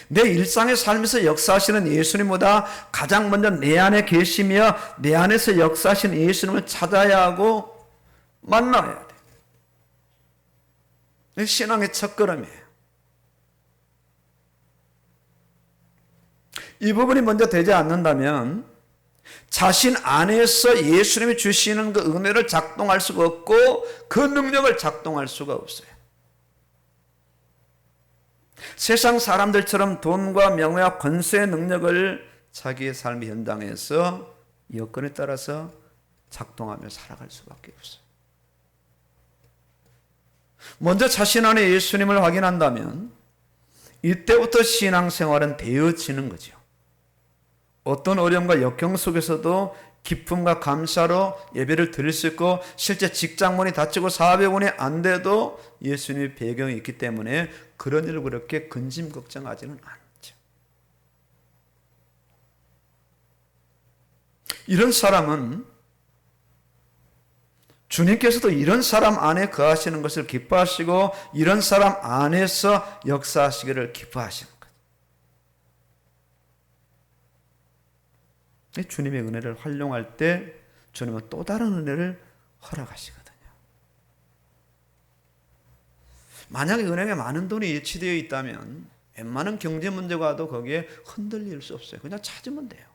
내 일상의 삶에서 역사하시는 예수님보다 가장 먼저 내 안에 계시며 내 안에서 역사하시는 예수님을 찾아야 하고 만나야 돼. 신앙의 첫걸음이에요. 이 부분이 먼저 되지 않는다면 자신 안에서 예수님이 주시는 그 은혜를 작동할 수가 없고 그 능력을 작동할 수가 없어요. 세상 사람들처럼 돈과 명예와 권세의 능력을 자기의 삶의 현장에서 여건에 따라서 작동하며 살아갈 수밖에 없어요. 먼저 자신 안에 예수님을 확인한다면 이때부터 신앙생활은 되어지는 거죠. 어떤 어려움과 역경 속에서도 기쁨과 감사로 예배를 드릴 수 있고 실제 직장문이 닫히고 사업의 운이 안 돼도 예수님의 배경이 있기 때문에 그런 일을 그렇게 근심 걱정하지는 않죠. 이런 사람은 주님께서도 이런 사람 안에 거하시는 것을 기뻐하시고 이런 사람 안에서 역사하시기를 기뻐하시는 거예요. 주님의 은혜를 활용할 때 주님은 또 다른 은혜를 허락하시거든요. 만약에 은행에 많은 돈이 예치되어 있다면 웬만한 경제 문제가 와도 거기에 흔들릴 수 없어요. 그냥 찾으면 돼요.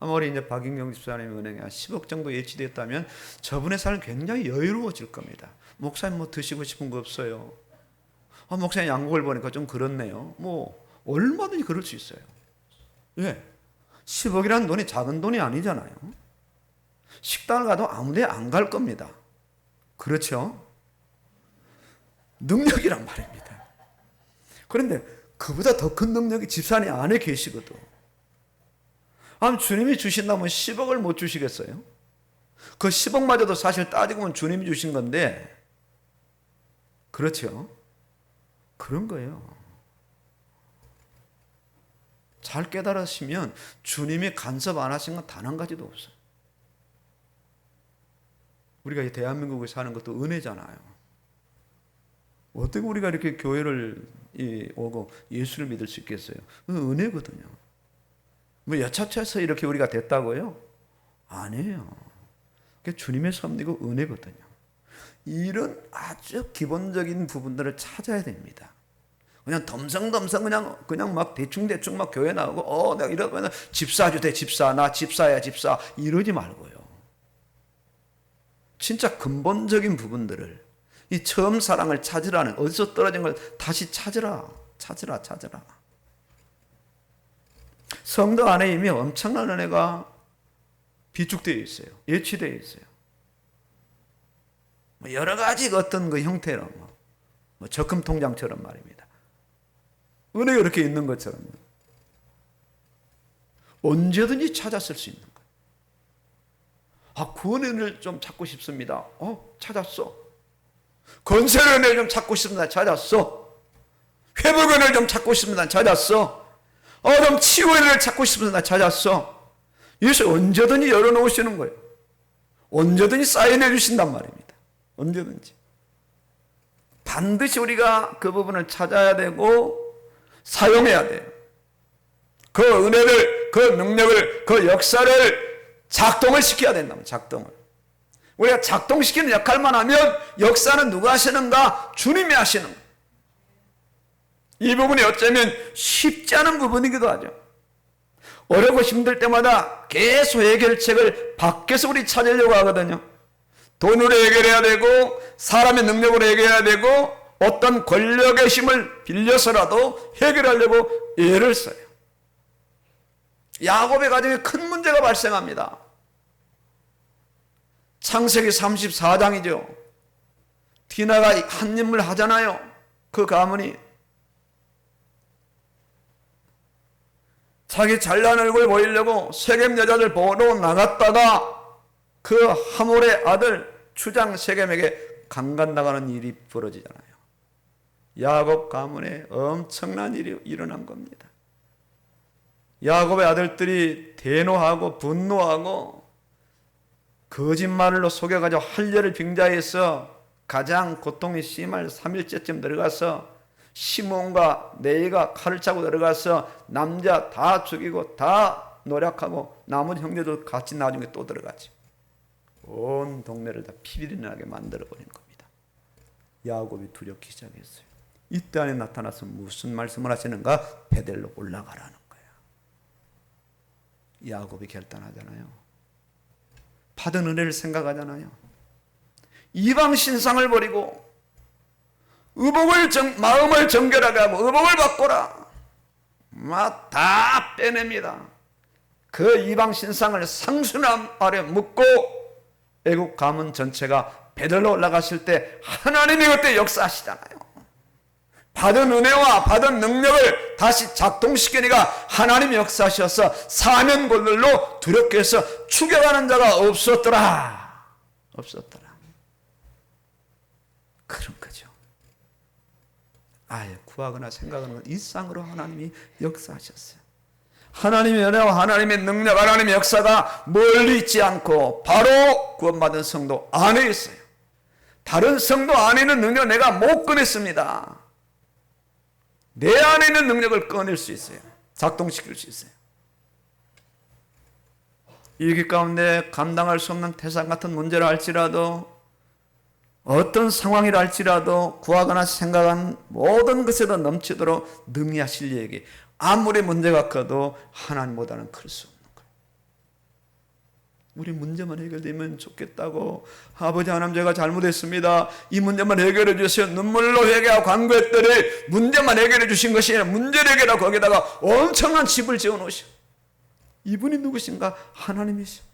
아마 우리 이제 박인경 집사님의 은행에 한 10억 정도 예치됐다면 저분의 삶은 굉장히 여유로워질 겁니다. 목사님 뭐 드시고 싶은 거 없어요? 목사님 양복을 보니까 좀 그렇네요. 얼마든지 그럴 수 있어요. 예, 10억이라는 돈이 작은 돈이 아니잖아요. 식당을 가도 아무데 안 갈 겁니다. 그렇죠? 능력이란 말입니다. 그런데 그보다 더 큰 능력이 집사님 안에 계시거든. 주님이 주신다면 10억을 못 주시겠어요? 그 10억마저도 사실 따지고 보면 주님이 주신 건데, 그렇죠? 그런 거예요. 잘 깨달으시면 주님이 간섭 안 하신 건 단 한 가지도 없어요. 우리가 이 대한민국에 사는 것도 은혜잖아요. 어떻게 우리가 이렇게 교회를 오고 예수를 믿을 수 있겠어요? 은혜거든요. 뭐 여차쳐서 이렇게 우리가 됐다고요? 아니에요. 그게 주님의 섭리고 은혜거든요. 이런 아주 기본적인 부분들을 찾아야 됩니다. 그냥 덤성덤성 그냥 막 대충 막 교회 나오고 내가 이러면 집사주 돼 집사 나 집사야 집사 이러지 말고요. 진짜 근본적인 부분들을 이 처음 사랑을 찾으라는 어디서 떨어진 걸 다시 찾으라. 성도 안에 이미 엄청난 은혜가 비축되어 있어요. 예치되어 있어요. 여러 가지 어떤 그 형태로 뭐 적금 통장처럼 말입니다. 은혜가 이렇게 있는 것처럼 언제든지 찾았을 수 있는 거예요. 그 은혜를 좀 찾고 싶습니다. 찾았어. 건설의 은혜를 좀 찾고 싶습니다. 찾았어. 회복 은혜를 좀 찾고 싶습니다. 찾았어. 좀 치유의 은혜를 찾고 싶습니다. 찾았어. 예수 언제든지 열어놓으시는 거예요. 언제든지 사인해 주신단 말입니다. 언제든지. 반드시 우리가 그 부분을 찾아야 되고 사용해야 돼요. 그 은혜를, 그 능력을, 그 역사를 작동을 시켜야 된다면 작동을. 우리가 작동시키는 역할만 하면 역사는 누가 하시는가? 주님이 하시는 거예요. 이 부분이 어쩌면 쉽지 않은 부분이기도 하죠. 어렵고 힘들 때마다 계속 해결책을 밖에서 우리 찾으려고 하거든요. 돈으로 해결해야 되고 사람의 능력으로 해결해야 되고 어떤 권력의 힘을 빌려서라도 해결하려고 애를 써요. 야곱의 가정에 큰 문제가 발생합니다. 창세기 34장이죠. 디나가 한 인물 하잖아요. 그 가문이 자기 잘난 얼굴 보이려고 세겜 여자들 보러 나갔다가 그 하몰의 아들 추장 세겜에게 강간당하는 일이 벌어지잖아요. 야곱 가문에 엄청난 일이 일어난 겁니다. 야곱의 아들들이 대노하고 분노하고 거짓말로 속여가지고 할례를 빙자해서 가장 고통이 심할 3일째쯤 들어가서 시몬과 네이가 칼을 차고 들어가서 남자 다 죽이고 다 노력하고 나머지 형제도 같이 나중에 또 들어가죠. 온 동네를 다 피비린내 나게 만들어버린 겁니다. 야곱이 두렵기 시작했어요. 이때 안에 나타나서 무슨 말씀을 하시는가? 베델로 올라가라는 거야. 야곱이 결단하잖아요. 받은 은혜를 생각하잖아요. 이방 신상을 버리고 마음을 정결하게 하고 의복을 바꿔라. 막 다 빼냅니다. 그 이방 신상을 상수남 아래 묶고 애국 가문 전체가 베델로 올라갔을 때 하나님이 그때 역사하시잖아요. 받은 은혜와 받은 능력을 다시 작동시키니까 하나님이 역사하셔서 사면골들로 두렵게 해서 추격하는 자가 없었더라. 그런 거죠. 구하거나 생각하는 건 일상으로 하나님이 역사하셨어요. 하나님의 은혜와 하나님의 능력, 하나님의 역사가 멀리 있지 않고 바로 구원받은 성도 안에 있어요. 다른 성도 안에 있는 능력 내가 못 꺼냈습니다. 내 안에 있는 능력을 꺼낼 수 있어요. 작동시킬 수 있어요. 위기 가운데 감당할 수 없는 태산 같은 문제를 할지라도 어떤 상황이라 할지라도 구하거나 생각한 모든 것에도 넘치도록 능히 하실 얘기. 아무리 문제가 커도 하나님보다는 클 수 없는 거예요. 우리 문제만 해결되면 좋겠다고 아버지 하나님 제가 잘못했습니다. 이 문제만 해결해 주세요. 눈물로 회개하고 간구했더니 문제만 해결해 주신 것이 아니라 문제를 해결하고 거기다가 엄청난 집을 지어놓으셔. 이분이 누구신가? 하나님이시오.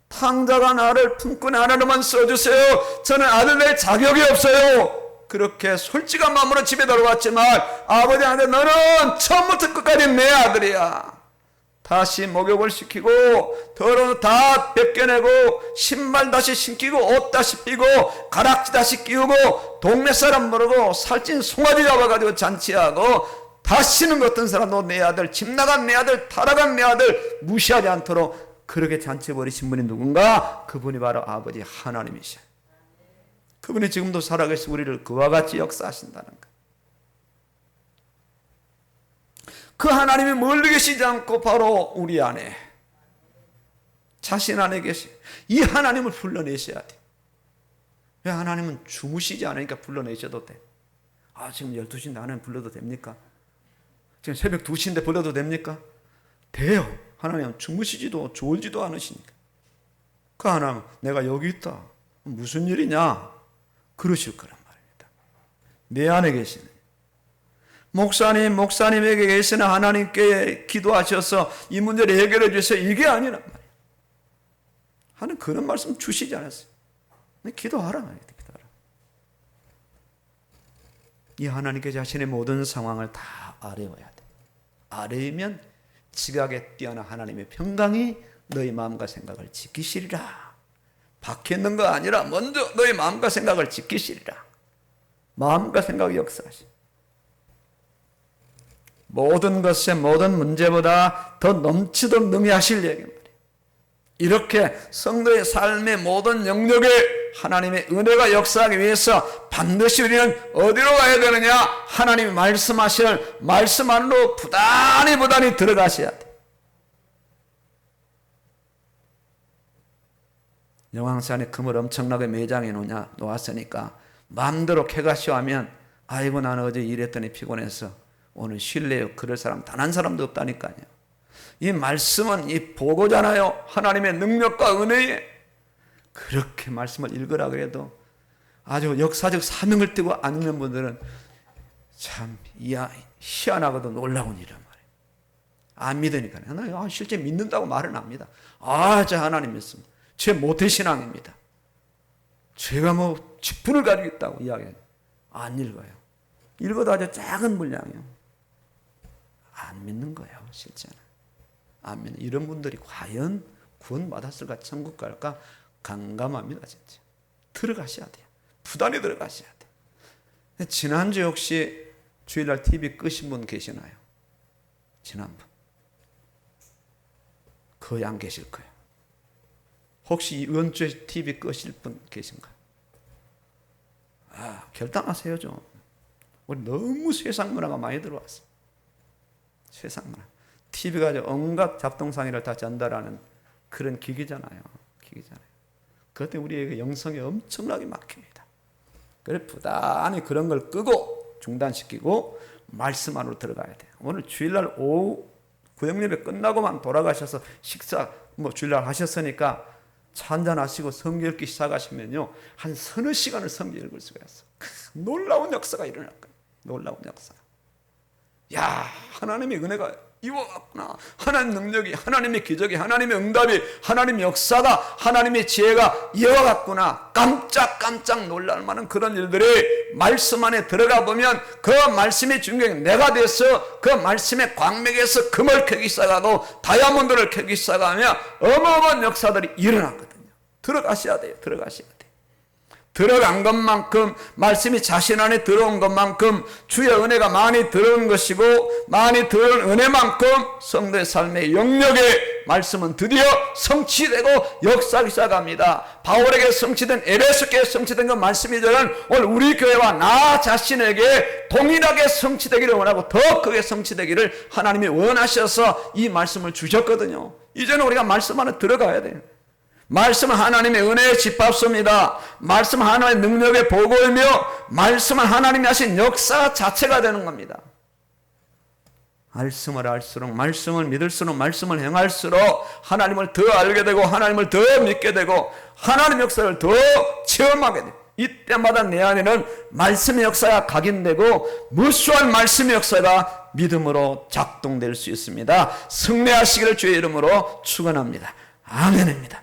탕자가 나를 품꾼의 하나로만 써주세요. 저는 아들 낼 자격이 없어요. 그렇게 솔직한 마음으로 집에 들어왔지만 아버지 하나님 너는 처음부터 끝까지 내 아들이야. 다시 목욕을 시키고 더러운 다 벗겨내고 신발 다시 신기고 옷 다시 삐고 가락지 다시 끼우고 동네 사람 모르고 살찐 송아지 잡아가지고 잔치하고 다시는 어떤 사람도 내 아들, 집 나간 내 아들, 타락한 내 아들 무시하지 않도록 그렇게 잔치버리신 분이 누군가? 그분이 바로 아버지 하나님이셔. 그분이 지금도 살아계시고 우리를 그와 같이 역사하신다는 것. 그 하나님이 멀리 계시지 않고 바로 우리 안에, 자신 안에 계시. 이 하나님을 불러내셔야 돼. 왜? 하나님은 주무시지 않으니까 불러내셔도 돼. 지금 12시인데 하나님 불러도 됩니까? 지금 새벽 2시인데 불러도 됩니까? 돼요. 하나님은 주무시지도 졸지도 않으시니까. 그 하나님, 내가 여기 있다. 무슨 일이냐? 그러실 거란 말입니다. 내 안에 계시는. 목사님에게 계시는 하나님께 기도하셔서 이 문제를 해결해 주세요. 이게 아니란 말이에요. 하나님 그런 말씀 주시지 않았어요. 기도하라. 이 하나님께 자신의 모든 상황을 다 아뢰어야 돼. 아뢰면 지각에 뛰어난 하나님의 평강이 너희 마음과 생각을 지키시리라. 밖에 있는 거 아니라 먼저 너희 마음과 생각을 지키시리라. 마음과 생각이 역사하시. 모든 것에 모든 문제보다 더 넘치도록 능히 하실 얘기입니다. 이렇게 성도의 삶의 모든 영역에 하나님의 은혜가 역사하기 위해서 반드시 우리는 어디로 가야 되느냐? 하나님이 말씀하실 말씀 안으로 부단히 들어가셔야 돼. 영왕사 안에 금을 엄청나게 매장해 놓았으니까 마음대로 캐가시오 하면 아이고 나는 어제 일했더니 피곤해서 오늘 쉴래요. 그럴 사람 단 한 사람도 없다니까요. 이 말씀은 이 보고잖아요. 하나님의 능력과 은혜에. 그렇게 말씀을 읽으라 그래도 아주 역사적 사명을 띠고 안 읽는 분들은 참 희한하고도 놀라운 일이란 말이에요. 안 믿으니까요. 실제 믿는다고 말은 합니다. 저 하나님 믿습니다. 제 모태신앙입니다. 제가 뭐 직분을 가지고 있다고 이야기해요. 안 읽어요. 읽어도 아주 작은 분량이에요. 안 믿는 거예요. 실제는. 안 믿는. 이런 분들이 과연 구원받았을까? 천국 갈까? 강감합니다. 진짜. 들어가셔야 돼요. 부단히 들어가셔야 돼요. 지난주 혹시 주일날 TV 끄신 분 계시나요? 지난번. 거의 안 계실 거예요. 혹시 이번 주에 TV 끄실 분 계신가요? 결단하세요 좀. 우리 너무 세상 문화가 많이 들어왔어. 세상 문화. TV가 온갖 잡동사니를 다 전달하는 그런 기기잖아요. 그것 때문에 우리에게 영성이 엄청나게 막힙니다. 그래서 부단히 그런 걸 끄고 중단시키고 말씀 안으로 들어가야 돼요. 오늘 주일날 오후 구역예배 끝나고만 돌아가셔서 식사 주일날 하셨으니까 차 한잔 하시고 성경 읽기 시작하시면요 한 서너 시간을 성경 읽을 수가 있어. 놀라운 역사가 일어날 거예요. 놀라운 역사. 하나님의 은혜가 이와같구나. 하나님 능력이, 하나님의 기적이, 하나님의 응답이, 하나님의 역사가, 하나님의 지혜가 이와 같구나. 깜짝 놀랄 만한 그런 일들이 말씀 안에 들어가 보면 그 말씀의 중경이 내가 돼서 그 말씀의 광맥에서 금을 캐기 시작하고 다이아몬드를 캐기 시작하면 어마어마한 역사들이 일어났거든요. 들어가셔야 돼요. 들어간 것만큼, 말씀이 자신 안에 들어온 것만큼 주의 은혜가 많이 들어온 것이고, 많이 들어온 은혜만큼 성도의 삶의 영역에 말씀은 드디어 성취되고 역사하기 시작합니다. 바울에게 성취된, 에베소교회에 성취된 그 말씀이 저는 오늘 우리 교회와 나 자신에게 동일하게 성취되기를 원하고 더 크게 성취되기를 하나님이 원하셔서 이 말씀을 주셨거든요. 이제는 우리가 말씀 안에 들어가야 돼요. 말씀은 하나님의 은혜의 집합소입니다. 말씀은 하나님의 능력의 보고이며 말씀은 하나님이 하신 역사 자체가 되는 겁니다. 말씀을 알수록, 말씀을 믿을수록, 말씀을 행할수록 하나님을 더 알게 되고 하나님을 더 믿게 되고 하나님의 역사를 더 체험하게 돼요. 이때마다 내 안에는 말씀의 역사가 각인되고 무수한 말씀의 역사가 믿음으로 작동될 수 있습니다. 승리하시기를 주의 이름으로 축원합니다. 아멘입니다.